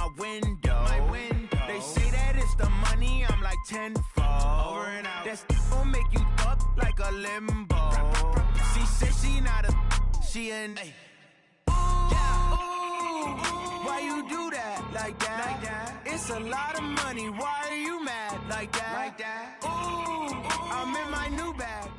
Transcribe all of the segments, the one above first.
my window. They say that it's the money, I'm like tenfold. Over and out. That gon' make you up like a limbo. She said she not a, she an. Why you do that like that? It's a lot of money. Why are you mad like that? Ooh, I'm in my new bag.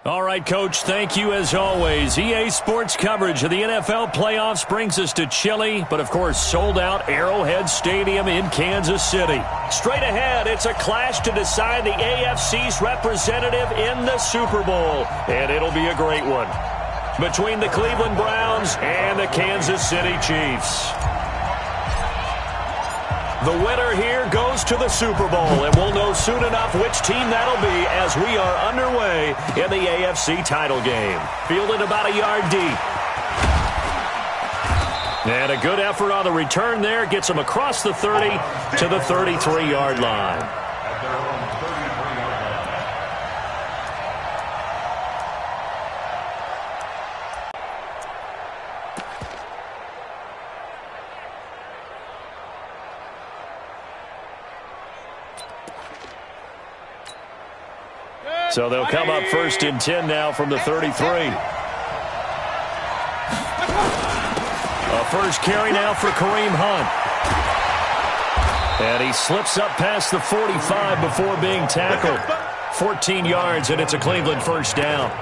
All right, Coach, thank you as always. EA Sports coverage of the NFL playoffs brings us to chilly, but of course sold-out Arrowhead Stadium in Kansas City. Straight ahead, it's a clash to decide the AFC's representative in the Super Bowl, and it'll be a great one between the Cleveland Browns and the Kansas City Chiefs. The winner here goes to the Super Bowl, and we'll know soon enough which team that'll be as we are underway in the AFC title game. Fielded about a yard deep. And a good effort on the return there gets him across the 30 to the 33-yard line. So they'll come up 1st and 10 now from the 33. A first carry now for Kareem Hunt. And he slips up past the 45 before being tackled. 14 yards, and it's a Cleveland first down.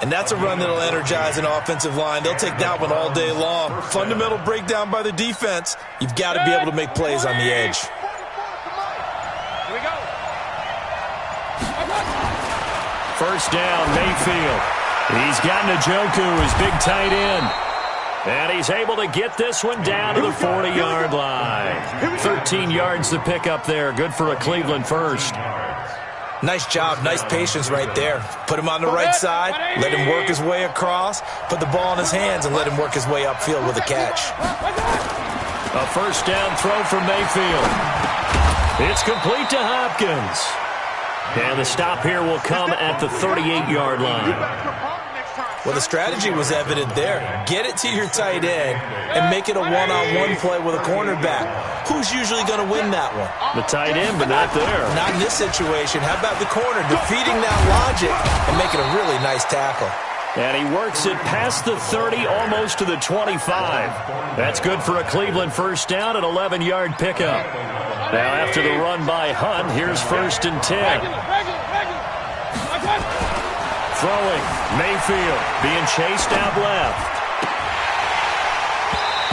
And that's a run that'll energize an offensive line. They'll take that one all day long. Fundamental breakdown by the defense. You've got to be able to make plays on the edge. First down, Mayfield. He's got Njoku, his big tight end. And he's able to get this one down to the 40-yard line. 13 yards to pick up there. Good for a Cleveland first. Nice job, nice patience right there. Put him on the right side, let him work his way across, put the ball in his hands, and let him work his way upfield with a catch. A first down throw from Mayfield. It's complete to Hopkins. And the stop here will come at the 38-yard line. Well, the strategy was evident there. Get it to your tight end and make it a one-on-one play with a cornerback. Who's usually going to win that one? The tight end, but not there. Not in this situation. How about the corner defeating that logic and making a really nice tackle? And he works it past the 30, almost to the 25. That's good for a Cleveland first down, an 11-yard pickup. Now after the run by Hunt, here's 1st and 10. Throwing, Mayfield being chased out left.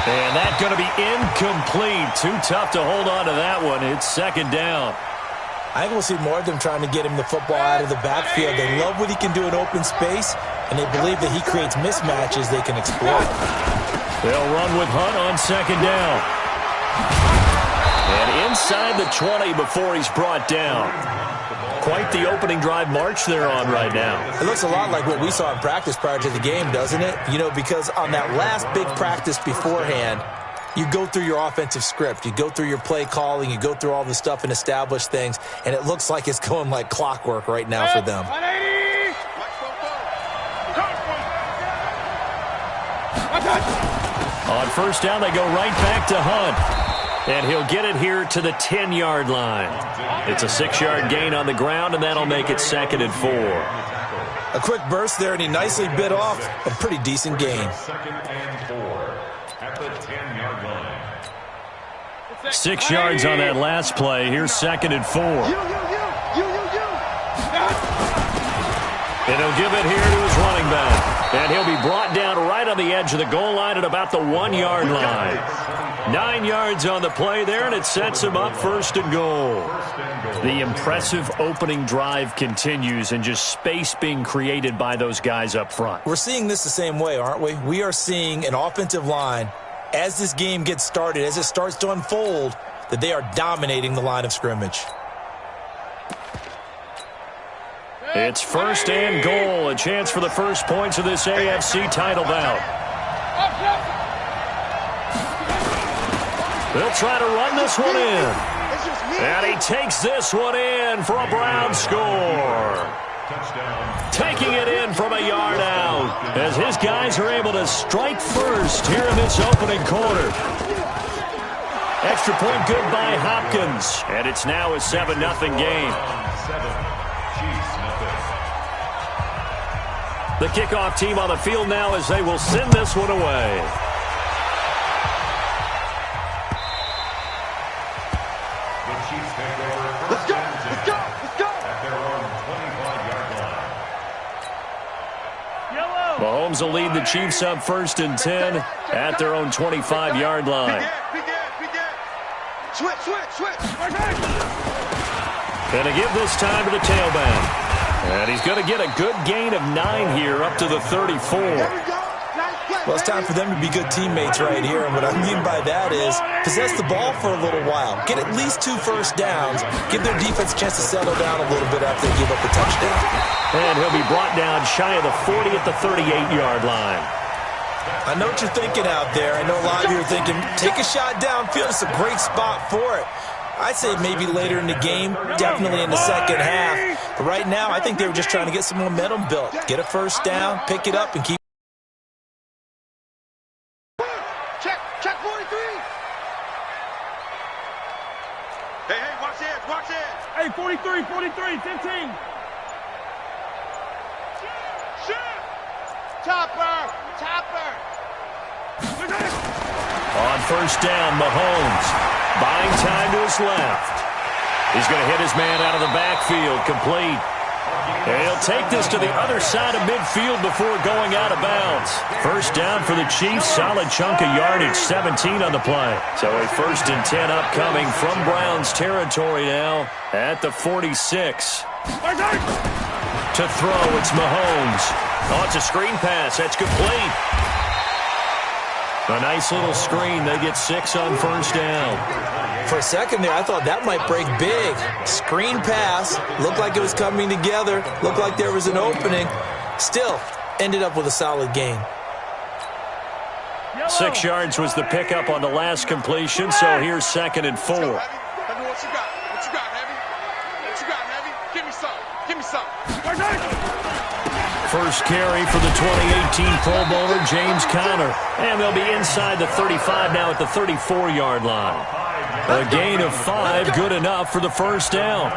And that's going to be incomplete. Too tough to hold on to that one. It's 2nd down. I think we'll see more of them trying to get him the football out of the backfield. They love what he can do in open space, and they believe that he creates mismatches they can exploit. They'll run with Hunt on 2nd down. And inside the 20 before he's brought down. Quite the opening drive march they're on right now. It looks a lot like what we saw in practice prior to the game, doesn't it? You know, because on that last big practice beforehand, you go through your offensive script. You go through your play calling. You go through all the stuff and establish things. And it looks like it's going like clockwork right now for them. On first down, they go right back to Hunt. And he'll get it here to the 10-yard line. It's a 6-yard gain on the ground, and that'll make it 2nd and 4. A quick burst there, and he nicely bit off a pretty decent gain. 6 yards on that last play. Here's 2nd and 4. And he'll give it here to his running back. And he'll be brought down right on the edge of the goal line at about the 1-yard line. 9 yards on the play there, and it sets him up 1st and goal. The impressive opening drive continues, and just space being created by those guys up front. We're seeing this the same way, aren't we? We are seeing an offensive line, as this game gets started, as it starts to unfold, that they are dominating the line of scrimmage. It's 1st and goal, a chance for the first points of this AFC title bout. They'll try to run this one in. And he takes this one in for a Brown score. Taking it in from a yard out. as his guys are able to strike first here in this opening quarter. Extra point good by Hopkins, and it's now a 7-0 game. The kickoff team on the field now as they will send this one away. Let's go! Let's go! Let's go! At their own 25-yard line. Mahomes will lead the Chiefs up 1st and 10 at their own 25-yard line. Switch, switch, switch. Going to give this time to the tailback. And he's going to get a good gain of 9 here up to the 34. Well, it's time for them to be good teammates right here. And what I mean by that is possess the ball for a little while. Get at least 2 first downs. Give their defense a chance to settle down a little bit after they give up a touchdown. And he'll be brought down shy of the 40 at the 38-yard line. I know what you're thinking out there. I know a lot of you are thinking, take a shot downfield. It's a great spot for it. I'd say maybe later in the game, definitely in the second half. But right now, I think they were just trying to get some momentum built. Get a first down, pick it up, and keep. Check 43. Hey, watch this, watch this. Hey, 43, 15. Topper. On first down, Mahomes buying time to his left. He's going to hit his man out of the backfield, complete. And he'll take this to the other side of midfield before going out of bounds. First down for the Chiefs, solid chunk of yardage, 17 on the play. So a 1st and 10 upcoming from Browns territory now at the 46. To throw, it's Mahomes. Oh, it's a screen pass. That's complete. A nice little screen. They get 6 on first down. For a second there, I thought that might break big. Screen pass. Looked like it was coming together. Looked like there was an opening. Still, ended up with a solid gain. 6 yards was the pickup on the last completion, so here's 2nd and 4. What you got, Heavy? Give me some. First carry for the 2018 Pro Bowler, James Conner. And they'll be inside the 35 now at the 34-yard line. A gain of 5, good enough for the first down.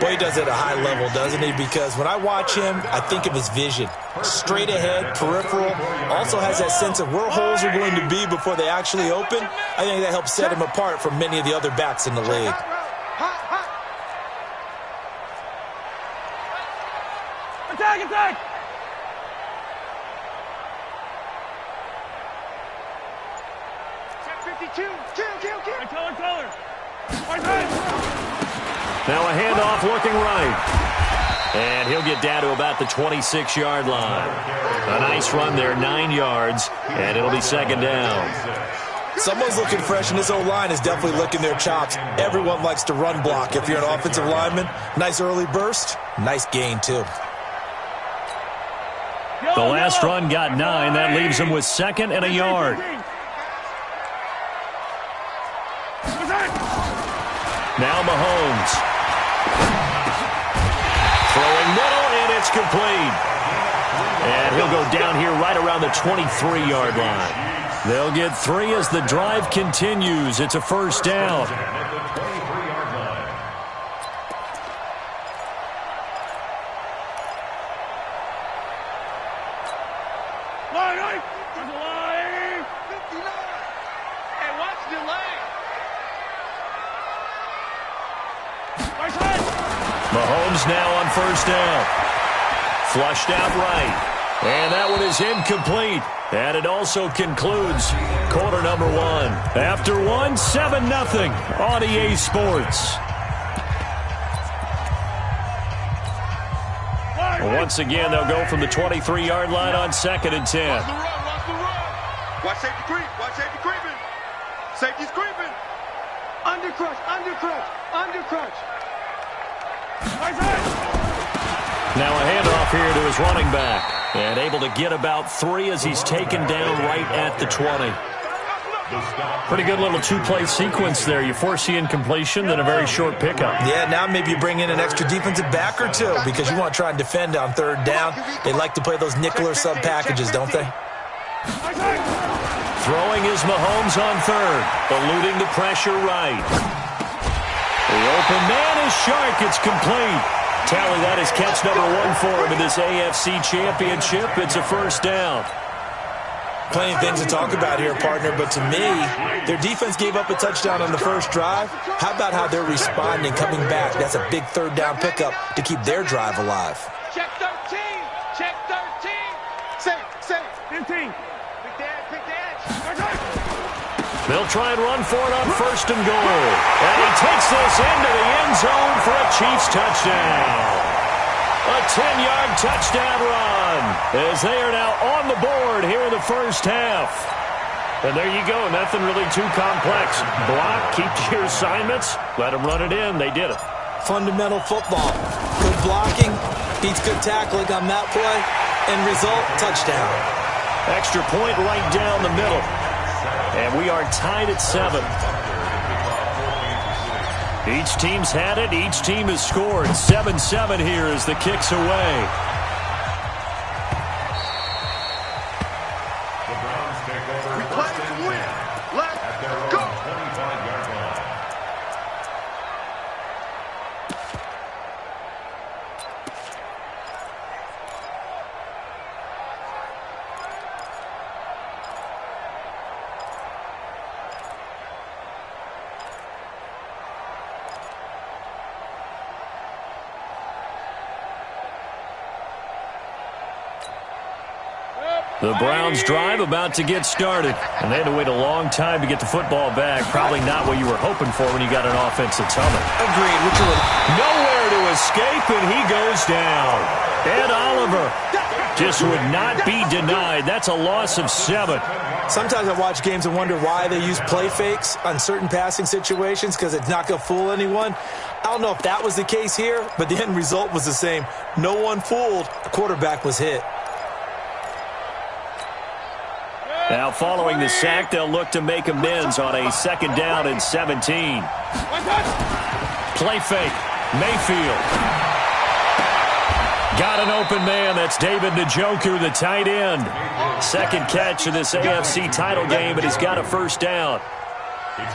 Well, he does it at a high level, doesn't he? Because when I watch him, I think of his vision. Straight ahead, peripheral. Also has that sense of where holes are going to be before they actually open. I think that helps set him apart from many of the other backs in the league. Attack! Kill. Color. Now a handoff looking right. And he'll get down to about the 26-yard line. A nice run there, 9 yards, and it'll be 2nd down. Someone's looking fresh, and this O-line is definitely licking their chops. Everyone likes to run block. If you're an offensive lineman, nice early burst, nice gain, too. The last run got 9. That leaves him with 2nd and a yard. Now Mahomes. Throwing middle, and it's complete. And he'll go down here right around the 23-yard line. They'll get 3 as the drive continues. It's a first down. Mahomes now on first down. Flushed out right. And that one is incomplete. And it also concludes quarter number 1. After 1, 7-0 on EA Sports. Once again, they'll go from the 23-yard line on 2nd and 10. Watch the run. Watch safety creeping. Safety's creeping. Undercrutch. Now a handoff here to his running back. And able to get about 3 as he's taken down right at the 20. Pretty good little two-play sequence there. You force the incompletion, then a very short pickup. Yeah, now maybe you bring in an extra defensive back or two because you want to try and defend on third down. They like to play those nickel or sub packages, don't they? Throwing is Mahomes on third, eluding the pressure right. The open man is Shark. It's complete. Tally, that is catch number 1 for him in this AFC Championship. It's a first down. Plenty of things to talk about here, partner, but to me, their defense gave up a touchdown on the first drive. How about how they're responding, coming back? That's a big third down pickup to keep their drive alive. Check 13. Check 13. Say. 15. Big dash. They'll try and run for it on first and goal. And he takes this into the end zone for a Chiefs touchdown. A 10-yard touchdown run as they are now on the board here in the first half. And there you go. Nothing really too complex. Block, keep your assignments, let them run it in. They did it. Fundamental football. Good blocking, beats good tackling on that play, and result, touchdown. Extra point right down the middle. And we are tied at 7. Each team's had it. Each team has scored. 7-7 here as the kick's away. We play to win. Let's go. The Browns drive about to get started. And they had to wait a long time to get the football back. Probably not what you were hoping for when you got an offense that's humming. Agreed. Nowhere to escape, and he goes down. Ed Oliver just would not be denied. That's a loss of 7. Sometimes I watch games and wonder why they use play fakes on certain passing situations because it's not going to fool anyone. I don't know if that was the case here, but the end result was the same. No one fooled. The quarterback was hit. Now following the sack, they'll look to make amends on a 2nd down and 17. Play fake. Mayfield. Got an open man. That's David Njoku, the tight end. Second catch of this AFC title game, and he's got a first down.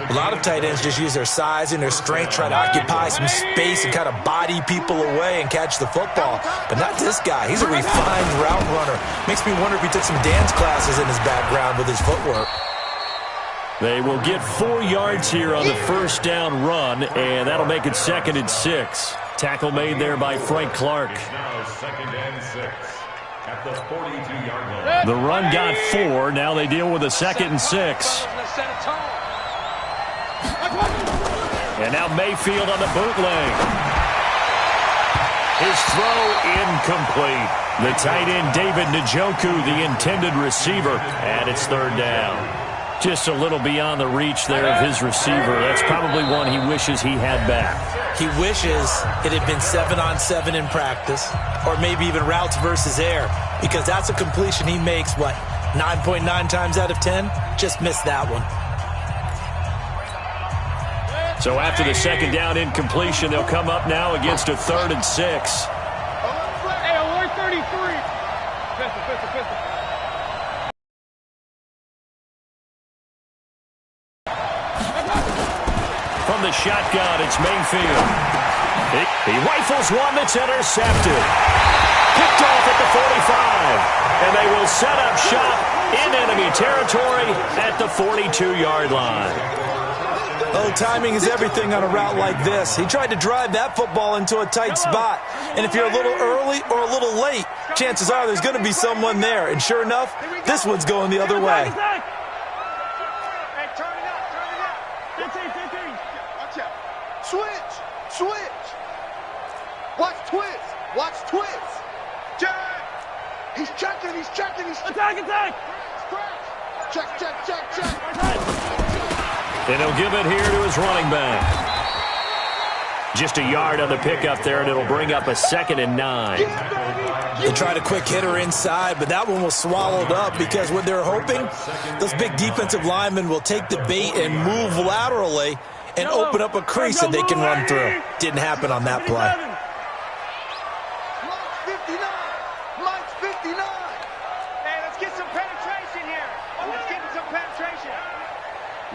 A lot of tight ends just use their size and their strength, try to occupy some space and kind of body people away and catch the football. But not this guy. He's a refined route runner. Makes me wonder if he took some dance classes in his background with his footwork. They will get 4 yards here on the first down run, and that'll make it 2nd and 6. Tackle made there by Frank Clark. The run got 4. Now they deal with a 2nd and 6. And now Mayfield on the bootleg. His throw incomplete. The tight end David Njoku, the intended receiver, and it's 3rd down. Just a little beyond the reach there of his receiver. That's probably one he wishes he had back. He wishes it had been 7-on-7 in practice, or maybe even routes versus air, because that's a completion he makes, 9.9 times out of 10? Just missed that one. So after the 2nd down incompletion, they'll come up now against a 3rd and 6. Hey, alert 33. Pistol. From the shotgun, it's Mayfield. He rifles one that's intercepted. Picked off at the 45. And they will set up shop in enemy territory at the 42-yard line. Oh, timing is everything on a route like this. He tried to drive that football into a tight spot. And if you're a little early or a little late, chances are there's going to be someone there. And sure enough, this one's going the other way. Hey, turn it up. 15. Watch out. Switch. Watch twist. Jack. He's checking. Attack. Check. And he'll give it here to his running back. Just a yard on the pickup there, and it'll bring up a 2nd and 9. They tried a quick hitter inside, but that one was swallowed up because what they're hoping, those big defensive linemen will take the bait and move laterally and open up a crease that they can run through. Didn't happen on that play. Mike's 59. Hey, let's get some penetration here. Let's get some penetration.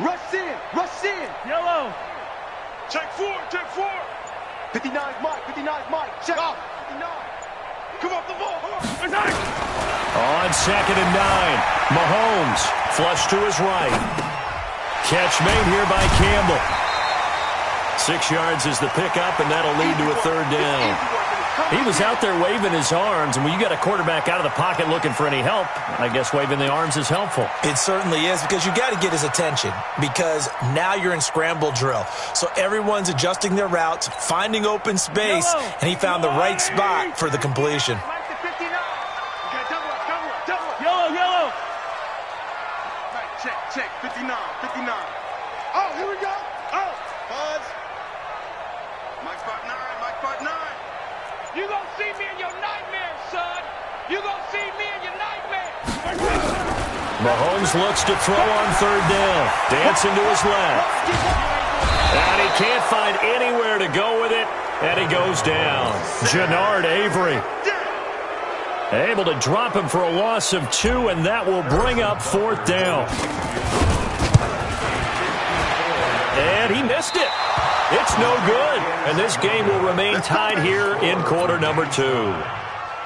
Rush in. Rush in. Yellow. Check 4. Check 4. 59's Mike. 59's Mike. Check off. 59. Come off the ball. On 2nd and 9, Mahomes flush to his right. Catch made here by Campbell. 6 yards is the pickup, and that'll lead to a 3rd down. He was out there waving his arms, and when you got a quarterback out of the pocket looking for any help, I guess waving the arms is helpful. It certainly is, because you got to get his attention, because now you're in scramble drill. So everyone's adjusting their routes, finding open space, and he found the right spot for the completion. Yellow. Check. 59. Oh, here we go. Oh, Buzz. Mike spot 9. You gonna see me in your nightmares, son. You gonna see me in your nightmares. Mahomes looks to throw on 3rd down. Dancing to his left. And he can't find anywhere to go with it, and he goes down. Jannard Avery able to drop him for a loss of 2, and that will bring up 4th down. And he missed it. It's no good, and this game will remain tied here in quarter number 2.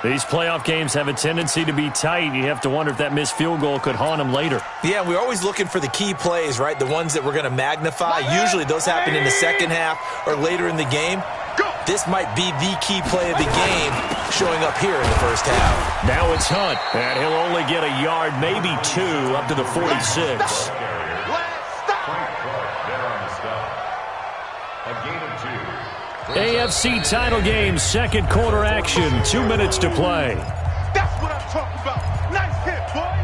These playoff games have a tendency to be tight. You have to wonder if that missed field goal could haunt them later. Yeah, we're always looking for the key plays, right? The ones that we're going to magnify. Usually those happen in the second half or later in the game. This might be the key play of the game showing up here in the first half. Now it's Hunt, and he'll only get a yard, maybe 2, up to the 46. AFC title game, 2nd quarter action, 2 minutes to play. That's what I'm talking about. Nice hit, boy.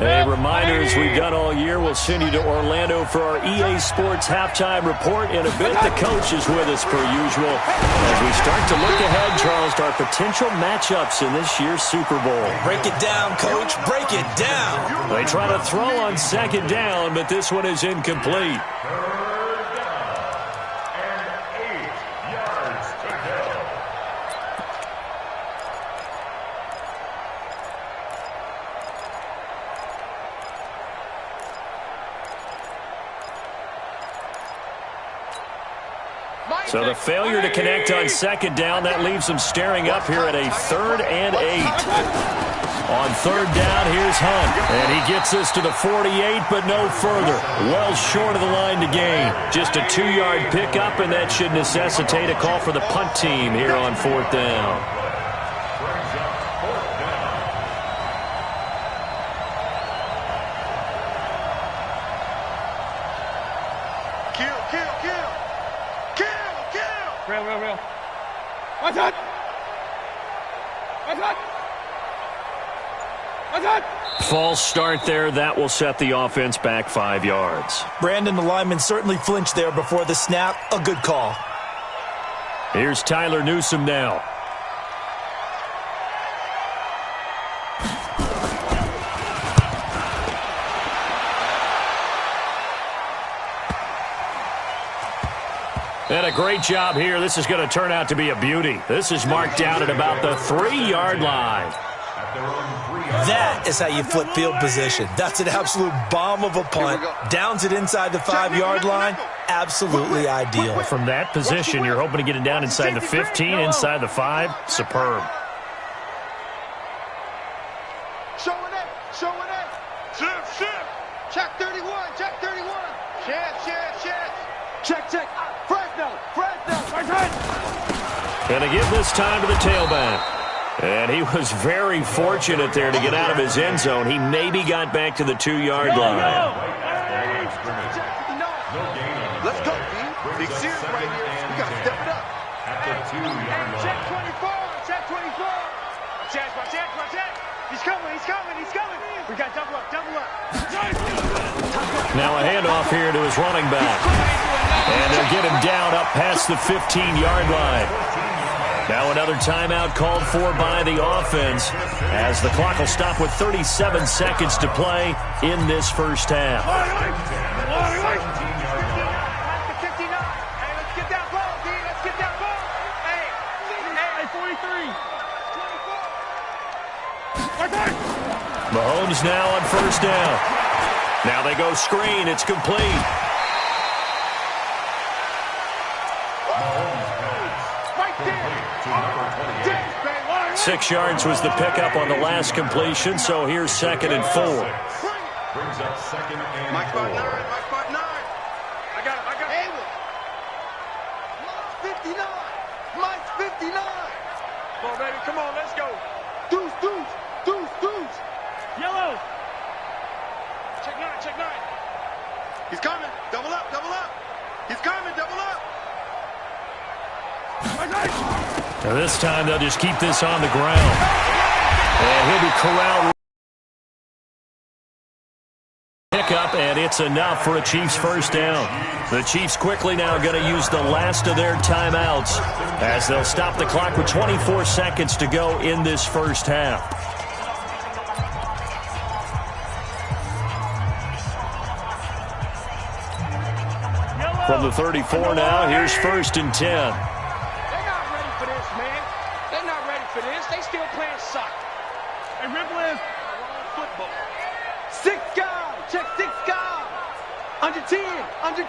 A reminder, as we've done all year, we'll send you to Orlando for our EA Sports halftime report. In a bit, the coach is with us per usual as we start to look ahead, Charles, to our potential matchups in this year's Super Bowl. Break it down, Coach. Break it down. They try to throw on 2nd down, but this one is incomplete. So the failure to connect on 2nd down, that leaves them staring up here at a 3rd and 8. On 3rd down, here's Hunt. And he gets us to the 48, but no further. Well short of the line to gain. Just a 2-yard pickup, and that should necessitate a call for the punt team here on 4th down. Real. What's that? False start there. That will set the offense back 5 yards. Brandon, the lineman certainly flinched there before the snap. A good call. Here's Tyler Newsome now. And a great job here. This is going to turn out to be a beauty. This is marked down at about the 3-yard line. That is how you flip field position. That's an absolute bomb of a punt. Downs it inside the 5-yard line. Absolutely ideal. From that position, you're hoping to get it down inside the 15, inside the 5. Superb. Showing it. Shift. Check 31. Check. Fresno. And to give this time to the tailback. And he was very fortunate there to get out of his end zone. He maybe got back to the 2-yard line. Let's go, B. Big serious right here. We got to step it up. Check 24. Check 24. Check. He's coming, he's coming, he's coming. We got double up, double up. Now a handoff here to his running back. And they'll get him down up past the 15-yard line. Now another timeout called for by the offense as the clock will stop with 37 seconds to play in this first half. Mahomes now on first down. Now they go screen. It's complete. 6 yards was the pickup on the last completion, so here's 2nd and 4. Brings up 2nd and 4. Mike spot 9. I got him. Mike's 59. Mike's 59. Come on, baby. Come on, let's go. Deuce. Yellow. Check 9. He's coming. Double up. He's coming. Double up. Now this time they'll just keep this on the ground. And he'll be corralled. Pickup, and it's enough for a Chiefs first down. The Chiefs quickly now going to use the last of their timeouts as they'll stop the clock with 24 seconds to go in this first half. From the 34 now, here's 1st and 10. They still playing soccer. Hey, Ripple is football. 6 guys. Check 6 guys. Under 10. 10.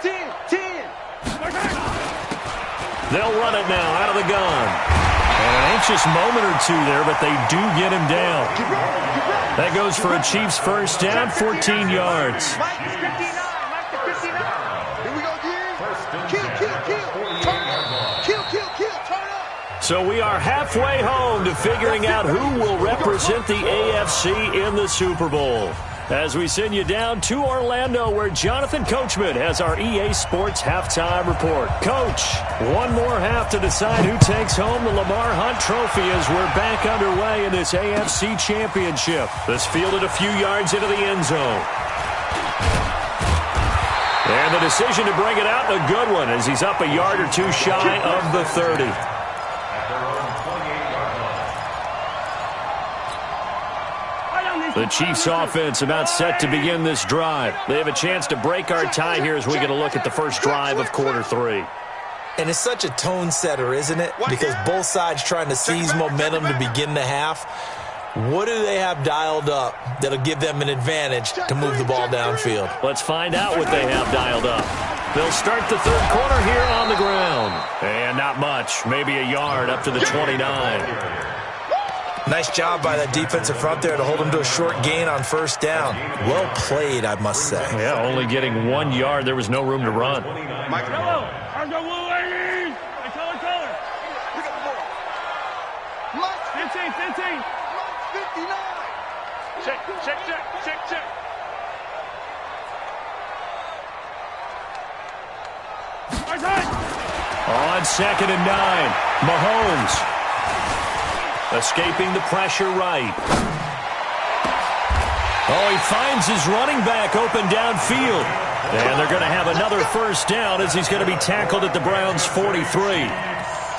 They'll run it now out of the gun. And an anxious moment or two there, but they do get him down. That goes for a Chiefs first down, 14 yards. Mike is 59. Mike to 59. Here we go, dude. Kill. Turn up. Kill. Turn up. So we are halfway home to figuring out who will represent the AFC in the Super Bowl. As we send you down to Orlando, where Jonathan Coachman has our EA Sports halftime report. Coach, one more half to decide who takes home the Lamar Hunt Trophy as we're back underway in this AFC Championship. This fielded a few yards into the end zone. And the decision to bring it out, a good one, as he's up a yard or two shy of the 30. The Chiefs offense about set to begin this drive. They have a chance to break our tie here as we get a look at the first drive of quarter 3. And it's such a tone setter, isn't it? Because both sides trying to seize momentum to begin the half. What do they have dialed up that'll give them an advantage to move the ball downfield? Let's find out what they have dialed up. They'll start the third quarter here on the ground. And not much, maybe a yard up to the 29. Nice job by that defensive front there to hold them to a short gain on first down. Well played, I must say. Yeah, only getting 1 yard. There was no room to run. Mike, hello. Color. Pick up the ball. Mike, 15. Mike, 59. Check. On 2nd and 9, Mahomes. Escaping the pressure right. Oh, he finds his running back open downfield. And they're going to have another first down as he's going to be tackled at the Browns' 43.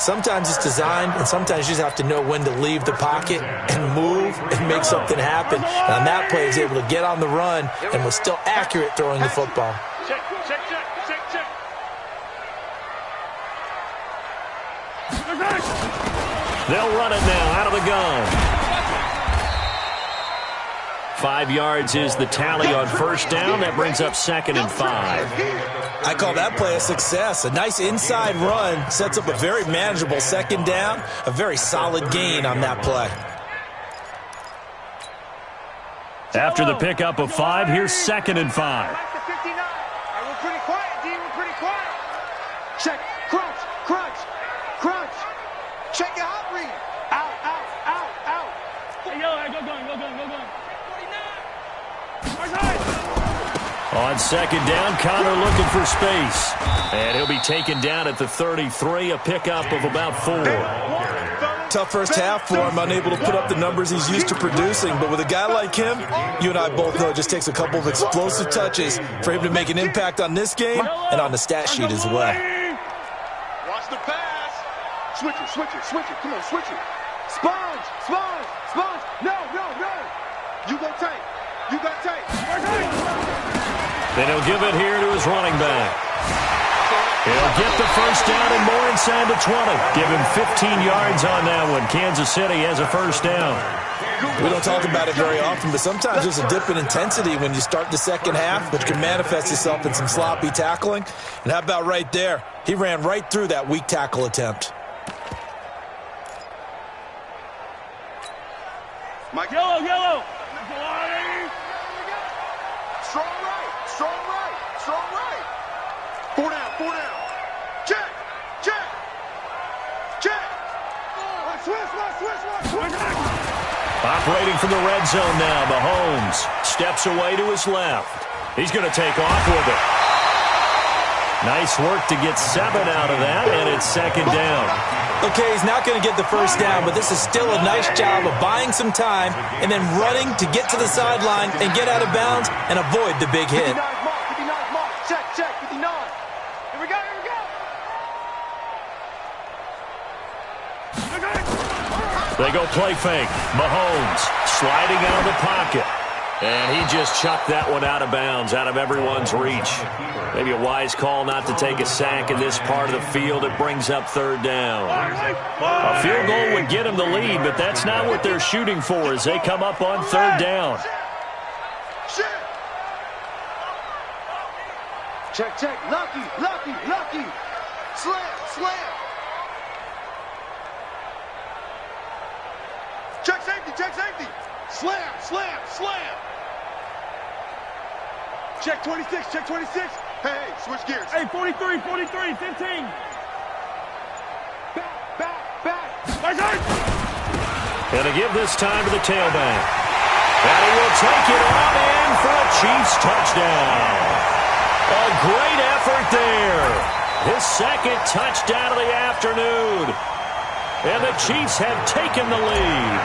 Sometimes it's designed, and sometimes you just have to know when to leave the pocket and move and make something happen. And on that play, he was able to get on the run and was still accurate throwing the football. Check. They'll run it now out of the gun. 5 yards is the tally on first down. That brings up 2nd and 5. I call that play a success. A nice inside run sets up a very manageable 2nd down. A very solid gain on that play. After the pickup of 5, here's 2nd and 5. We're pretty quiet, D. We're pretty quiet. Check. Crunch. Check your hot read. Out. Hey, go going. 49. On 2nd down, Connor looking for space. And he'll be taken down at the 33, a pickup of about 4. Tough first half for him, unable to put up the numbers he's used to producing. But with a guy like him, you and I both know it just takes a couple of explosive touches for him to make an impact on this game and on the stat sheet as well. Watch the pass. Switch it, switch it, switch it. Come on, switch it. Sponge, sponge, sponge. No, no, no. You go tight. You got tight. Then he'll give it here to his running back. He'll get the first down and more inside the 20. Give him 15 yards on that one. Kansas City has a first down. We don't talk about it very often, but sometimes there's a dip in intensity when you start the second half, which can manifest itself in some sloppy tackling. And how about right there? He ran right through that weak tackle attempt. Mike, yellow, yellow. Strong right, strong right, strong right. 4 down, 4 down. Check, check, check. Switch. Operating from the red zone now, Mahomes steps away to his left. He's going to take off with it. Nice work to get 7 out of that, and it's second down. Okay, he's not going to get the first down, but this is still a nice job of buying some time and then running to get to the sideline and get out of bounds and avoid the big hit. 59 mark. Check, 59. Here we go. They go play fake. Mahomes sliding out of the pocket. And he just chucked that one out of bounds, out of everyone's reach. Maybe a wise call not to take a sack in this part of the field. It brings up third down. A field goal would get him the lead, but that's not what they're shooting for as they come up on third down. Check. Lucky. Slam. Check safety. Slam. Check 26. Hey, switch gears. Hey, 43, 15. Back. Gonna give this time to the tailback. And he will take it on in for a Chiefs touchdown. A great effort there. His second touchdown of the afternoon. And the Chiefs have taken the lead.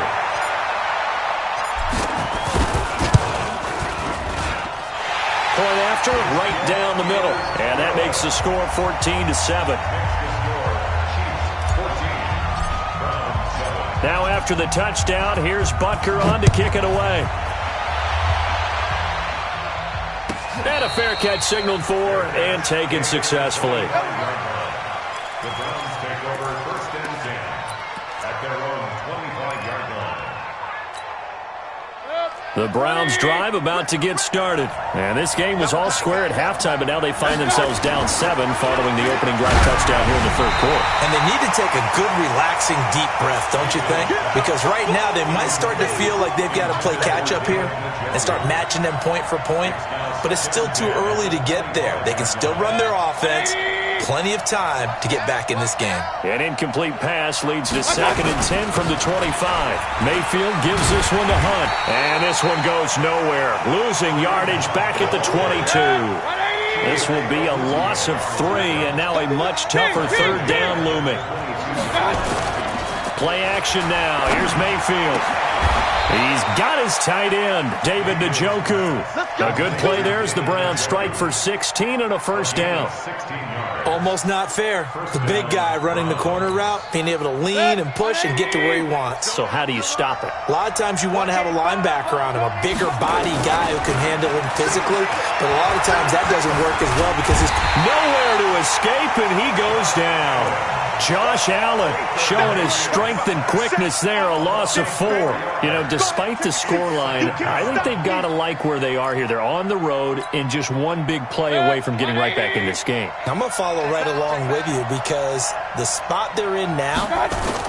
Point after, right down the middle. And that makes the score 14-7. Now after the touchdown, here's Butker on to kick it away. And a fair catch signaled for and taken successfully. The Browns take over 1st and 10 at their own 25-yard line. The Browns drive about to get started. And this game was all square at halftime, but now they find themselves down 7 following the opening drive touchdown here in the third quarter. And they need to take a good, relaxing, deep breath, don't you think? Because right now they might start to feel like they've got to play catch-up here and start matching them point for point. But it's still too early to get there. They can still run their offense. Plenty of time to get back in this game. An incomplete pass leads to 2nd and 10 from the 25. Mayfield gives this one to Hunt. And this one goes nowhere. Losing yardage back at the 22. This will be a loss of 3, and now a much tougher third down looming. Play action now. Here's Mayfield. He's got his tight end, David Njoku. A good play there as the Browns strike for 16 and a first down. Almost not fair. The big guy running the corner route, being able to lean and push and get to where he wants. So how do you stop it? A lot of times you want to have a linebacker on him, a bigger body guy who can handle him physically, but a lot of times that doesn't work as well because he's nowhere to escape, and he goes down. Josh Allen showing his strength and quickness there, a loss of 4. You know, despite the scoreline, I think they've got to like where they are here. They're on the road and just one big play away from getting right back in this game. I'm going to follow right along with you because the spot they're in now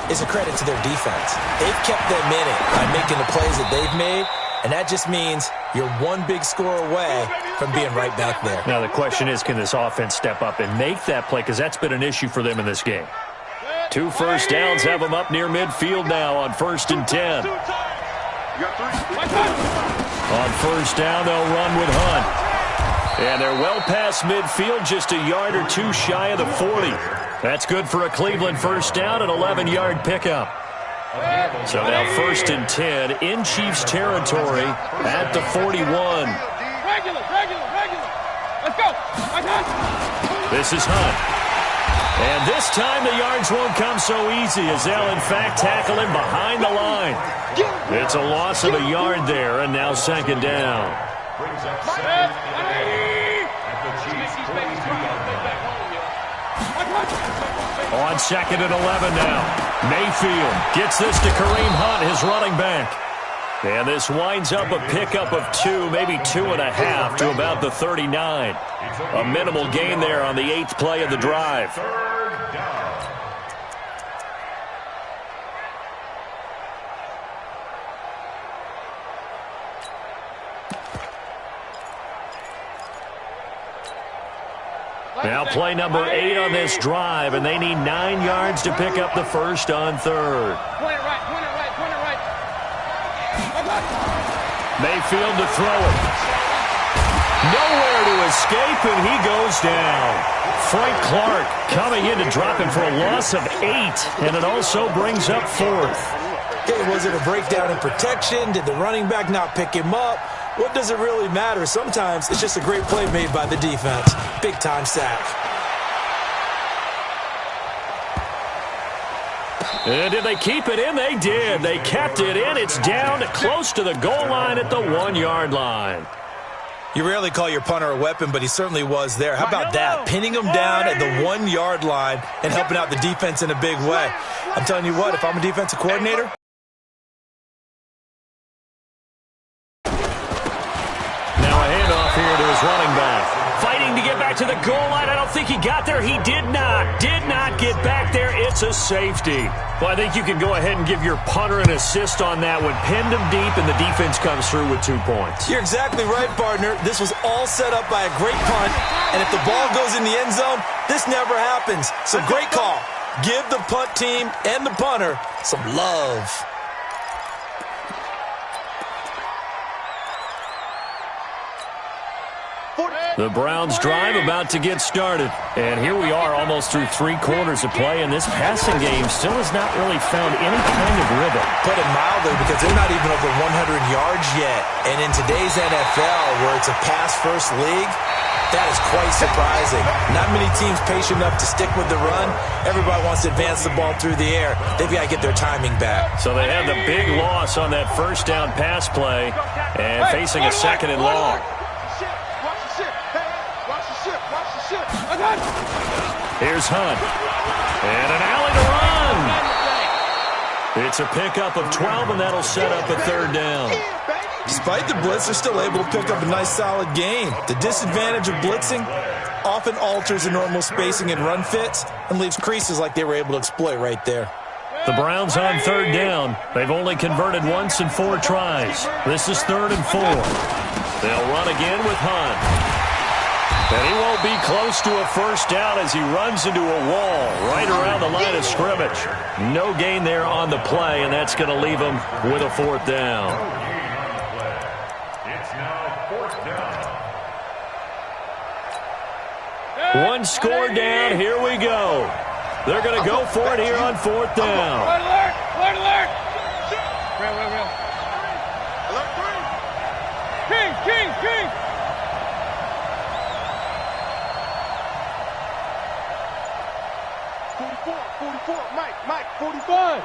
is a credit to their defense. They've kept them in it by making the plays that they've made, and that just means you're one big score away from being right back there. Now the question is, can this offense step up and make that play? Because that's been an issue for them in this game. 2 first downs have them up near midfield now on 1st and 10. On first down, they'll run with Hunt. And they're well past midfield, just a yard or 2 shy of the 40. That's good for a Cleveland first down, an 11-yard pickup. So now 1st and 10 in Chiefs territory at the 41. Regular. Let's go. This is Hunt. And this time the yards won't come so easy as they'll in fact tackle him behind the line. It's a loss of a yard there, and now 2nd down. Brings up 2nd and 8 at the Chiefs' 42-yard line. On 2nd and 11 now. Mayfield gets this to Kareem Hunt, his running back. And this winds up a pickup of 2, maybe 2.5 to about the 39. A minimal gain there on the 8th play of the drive. 3rd down. Now play number 8 on this drive, and they need 9 yards to pick up the first on 3rd. Point it right. Mayfield to throw it. Nowhere to escape, and he goes down. Frank Clark coming in to drop him for a loss of 8, and it also brings up 4th. Okay, was it a breakdown in protection? Did the running back not pick him up? What does it really matter? Sometimes it's just a great play made by the defense. Big-time sack. And did they keep it in? They did. They kept it in. It's down close to the goal line at the 1-yard line. You rarely call your punter a weapon, but he certainly was there. How about that? Pinning him down at the 1-yard line and helping out the defense in a big way. I'm telling you what, if I'm a defensive coordinator... Now a handoff here to his running back. Fighting to get back to the goal line. I don't think he got there. He did not. Did not get back there. It's a safety. Well, I think you can go ahead and give your punter an assist on that one. Pinned him deep, and the defense comes through with 2 points. You're exactly right, partner. This was all set up by a great punt, and if the ball goes in the end zone, this never happens. So great call. Give the punt team and the punter some love. The Browns drive about to get started. And here we are almost through 3 quarters of play, and this passing game still has not really found any kind of rhythm. Put it mildly, because they're not even over 100 yards yet. And in today's NFL, where it's a pass-first league, that is quite surprising. Not many teams patient enough to stick with the run. Everybody wants to advance the ball through the air. They've got to get their timing back. So they had the big loss on that first down pass play and facing a 2nd and long. Here's Hunt. And an alley to run. It's a pickup of 12, and that'll set up a 3rd down. Despite the blitz, they're still able to pick up a nice, solid gain. The disadvantage of blitzing often alters the normal spacing and run fits and leaves creases like they were able to exploit right there. The Browns on 3rd down. They've only converted once in 4 tries. This is 3rd and 4. They'll run again with Hunt. And he won't be close to a first down as he runs into a wall right around the line of scrimmage. No gain there on the play, and that's going to leave him with a 4th down. It's now 4th down. 1 score down. Here we go. They're going to go for it here on 4th down. Alert! Real. Alert 3. King! 44, Mike, 45.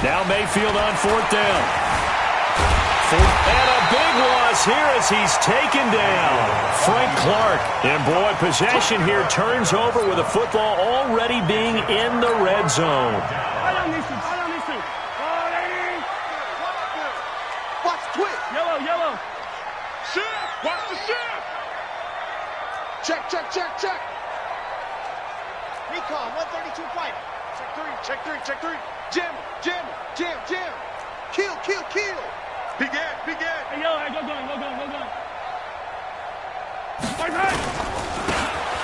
Now Mayfield on 4th down. And a big loss here as he's taken down. Frank Clark. And boy, possession here turns over with the football already being in the red zone. Watch the twist. Yellow. Shift. Watch the shift. Check. Recon, 132 fighter. Check three. Jam. Kill. Big ass. Hey, yo, go going.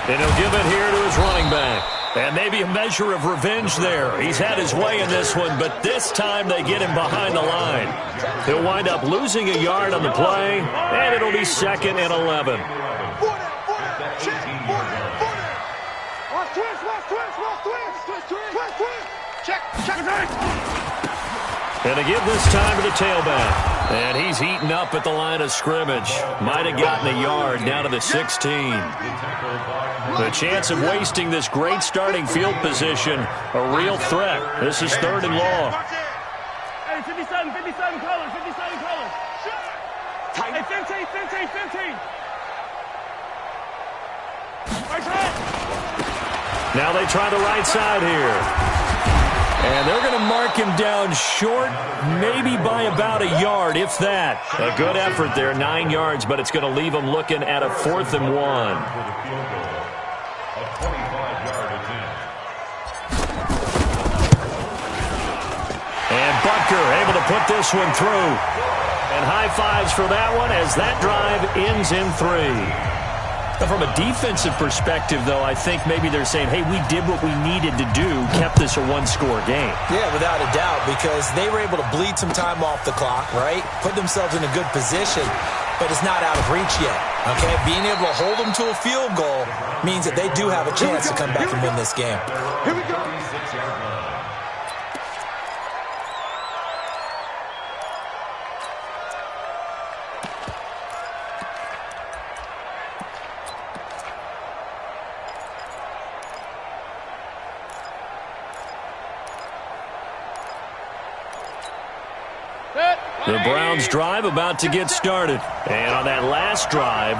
And he'll give it here to his running back. And maybe a measure of revenge there. He's had his way in this one, but this time they get him behind the line. He'll wind up losing a yard on the play, and it'll be 2nd and 11. Watch twist. Check. And they give this time to the tailback. And he's heating up at the line of scrimmage. Might have gotten a yard down to the 16. The chance of wasting this great starting field position, a real threat. This is 3rd and long. Hey, 57 colors, 57 colors. Hey, 15. Right side. Now they try the right side here. And they're going to mark him down short, maybe by about a yard, if that. A good effort there, 9 yards, but it's going to leave him looking at a 4th and 1. And Butker able to put this one through. And high fives for that one as that drive ends in 3. From a defensive perspective, though, I think maybe they're saying, hey, we did what we needed to do, kept this a one-score game. Yeah, without a doubt, because they were able to bleed some time off the clock, right? Put themselves in a good position, but it's not out of reach yet, okay? Being able to hold them to a field goal means that they do have a chance to come back and win this game. Here we go. The Browns drive about to get started. And on that last drive,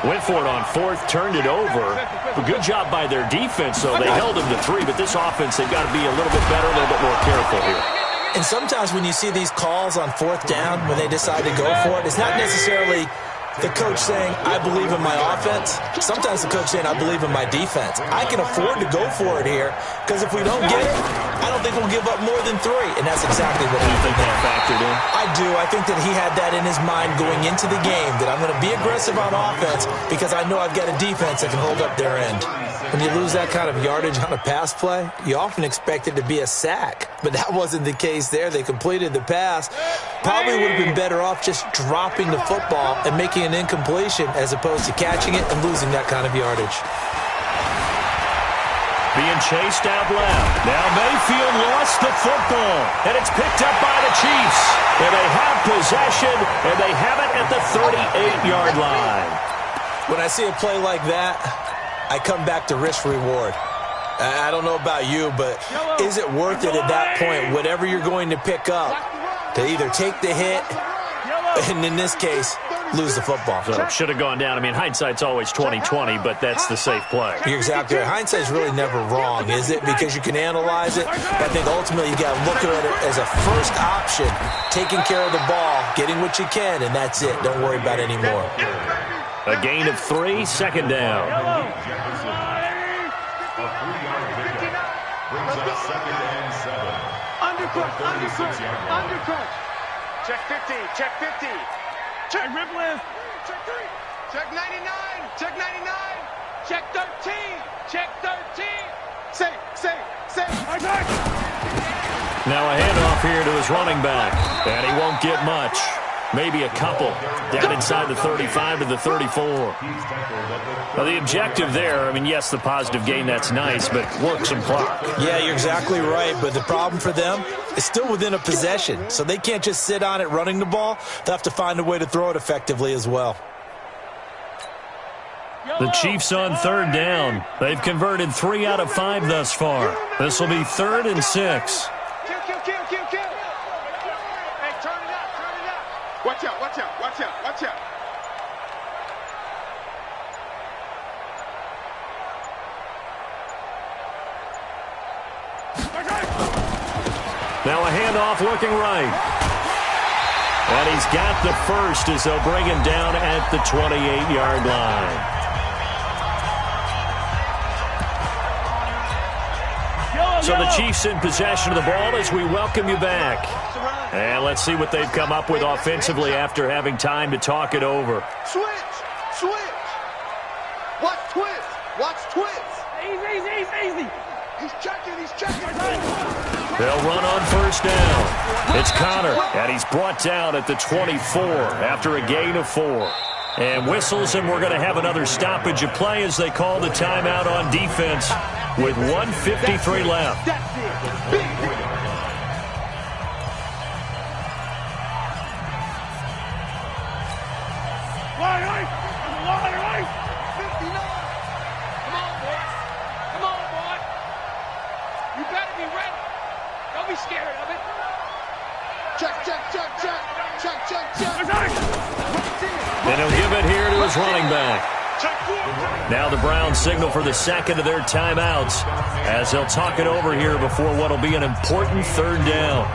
went for it on 4th, turned it over. A good job by their defense, though. They held them to 3, but this offense, they've got to be a little bit better, a little bit more careful here. And sometimes when you see these calls on 4th down, when they decide to go for it, it's not necessarily the coach saying, I believe in my offense. Sometimes the coach saying, I believe in my defense. I can afford to go for it here, because if we don't get it, I don't think we'll give up more than 3. And that's exactly what I think that factored in. I do. I think that he had that in his mind going into the game, that I'm going to be aggressive on offense because I know I've got a defense that can hold up their end. When you lose that kind of yardage on a pass play, you often expect it to be a sack. But that wasn't the case there. They completed the pass. Probably would have been better off just dropping the football and making an incompletion as opposed to catching it and losing that kind of yardage. Being chased out left. Now Mayfield lost the football, and it's picked up by the Chiefs. And they have possession, and they have it at the 38-yard line. When I see a play like that, I come back to risk-reward. I don't know about you, but is it worth it at that point, whatever you're going to pick up, to either take the hit, and in this case, lose the football? So it should have gone down. I mean, hindsight's always 20/20, but that's the safe play. You're exactly right. Hindsight's really never wrong, is it? Because you can analyze it. But I think ultimately you got to look at it as a first option, taking care of the ball, getting what you can, and that's it. Don't worry about it anymore. A gain of 3, 2nd down. Undercut. Check 50. Check 50. Check rip list. Check 3. Check 99. Check 99. Check 13. Check 13. Say. Now a handoff here to his running back. And he won't get much. Maybe a couple. Down inside the 35 to the 34. Now the objective there, I mean, yes, the positive gain, that's nice, but work some clock. Yeah, you're exactly right. But the problem for them is still within a possession. So they can't just sit on it running the ball. They'll have to find a way to throw it effectively as well. The Chiefs on 3rd down. They've converted 3 out of 5 thus far. This will be 3rd and 6. Kill. Hey, turn it up. Watch out. Now a handoff looking right. And he's got the first as they'll bring him down at the 28-yard line. So the Chiefs in possession of the ball as we welcome you back. And let's see what they've come up with offensively after having time to talk it over. Switch. Watch twist. Easy. He's checking. They'll run on 1st down. It's Connor, and he's brought down at the 24 after a gain of 4. And whistles, and we're going to have another stoppage of play as they call the timeout on defense with 1:53 left. And he'll give it here to his running back. Now the Browns signal for the second of their timeouts as they'll talk it over here before what will be an important third down.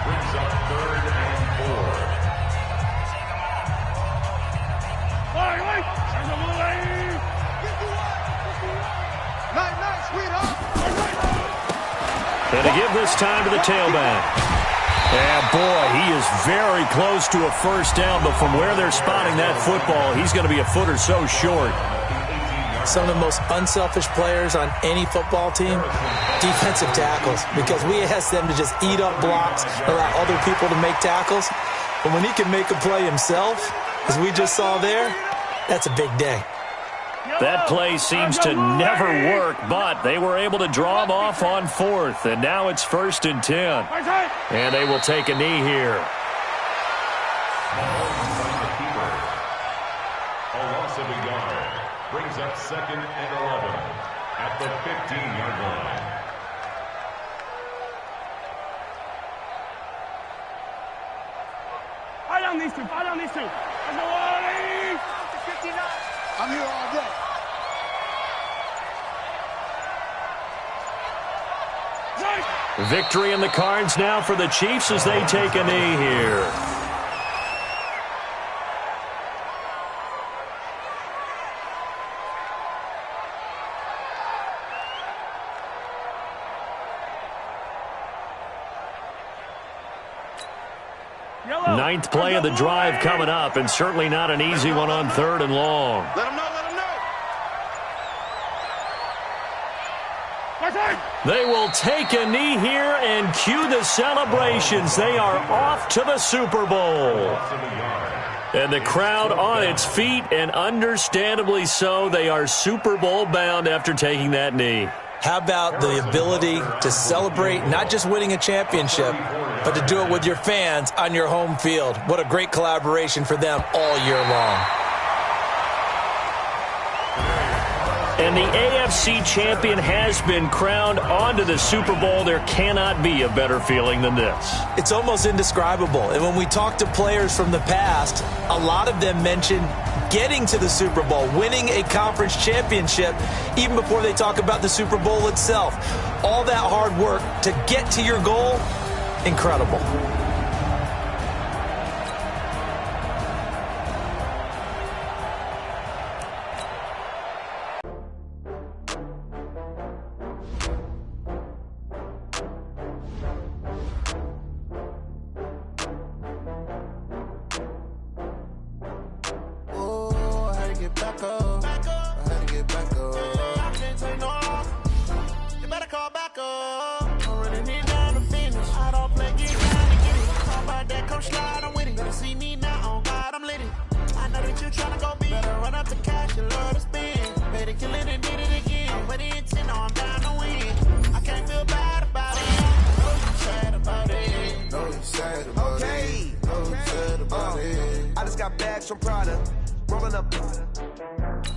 Brings up 3rd and 4. And to give this time to the tailback. And boy, he is very close to a first down, but from where they're spotting that football, he's going to be a foot or so short. Some of the most unselfish players on any football team, defensive tackles, because we ask them to just eat up blocks, allow other people to make tackles. But when he can make a play himself, as we just saw there, that's a big day. That play seems to never work, but they were able to draw him off on 4th, and now it's 1st and 10. And they will take a knee here. A loss of a yard brings up 2nd and 11 at the 15-yard line. Fire down these two. Fire down these two. Let's go, Wally. 59. I'm here all day. Victory in the cards now for the Chiefs as they take a knee here. Ninth play of the drive coming up, and certainly not an easy one on 3rd and long. Let him know, let him know. They will take a knee here and cue the celebrations. They are off to the Super Bowl. And the crowd on its feet, and understandably so. They are Super Bowl bound after taking that knee. How about the ability to celebrate not just winning a championship, but to do it with your fans on your home field? What a great collaboration for them all year long. And the AFC champion has been crowned onto the Super Bowl. There cannot be a better feeling than this. It's almost indescribable. And when we talk to players from the past, a lot of them mention getting to the Super Bowl, winning a conference championship, even before they talk about the Super Bowl itself. All that hard work to get to your goal, incredible.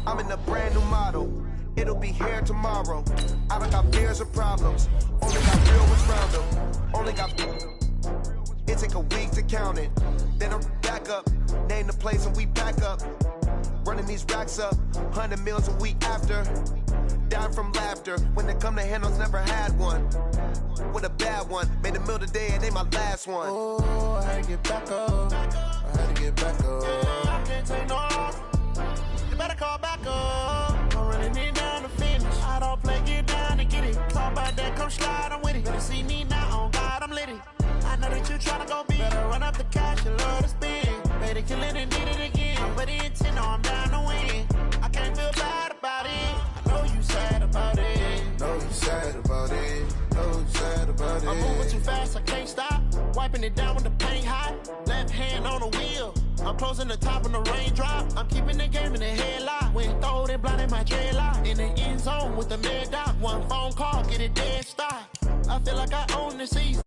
I'm in a brand new model. It'll be here tomorrow. I don't got fears or problems. Only got real ones round them. Only got. It take a week to count it. Then I'm back up. Name the place and we back up. Running these racks up. 100 meals a week after. Dying from laughter. When they come to handles, never had one. With a bad one. Made a meal today and they my last one. Oh, I had to get back up. I had to get back up. I can't take no off. You better call back up. I'm running it down to finish. I don't play, get down and get it. Talk about that, come slide, I'm with it. Better see me now, on God, I'm lit it. I know that you tryna go big. Better run up the cash, you love to spend. Made it, kill it, and did it again. But the intent, no, I'm down to win. I can't feel bad about it. I know you sad about it. Know you sad about it. Know you sad about it. I'm moving too fast, I can't stop. Wiping it down with the paint hot. Left hand on the wheel. I'm closing the top on the raindrop. I'm keeping the game in the headlock. When throwed and blinded my dreadlock. In the end zone with the mad dot. One phone call, get it dead stop. I feel like I own the season.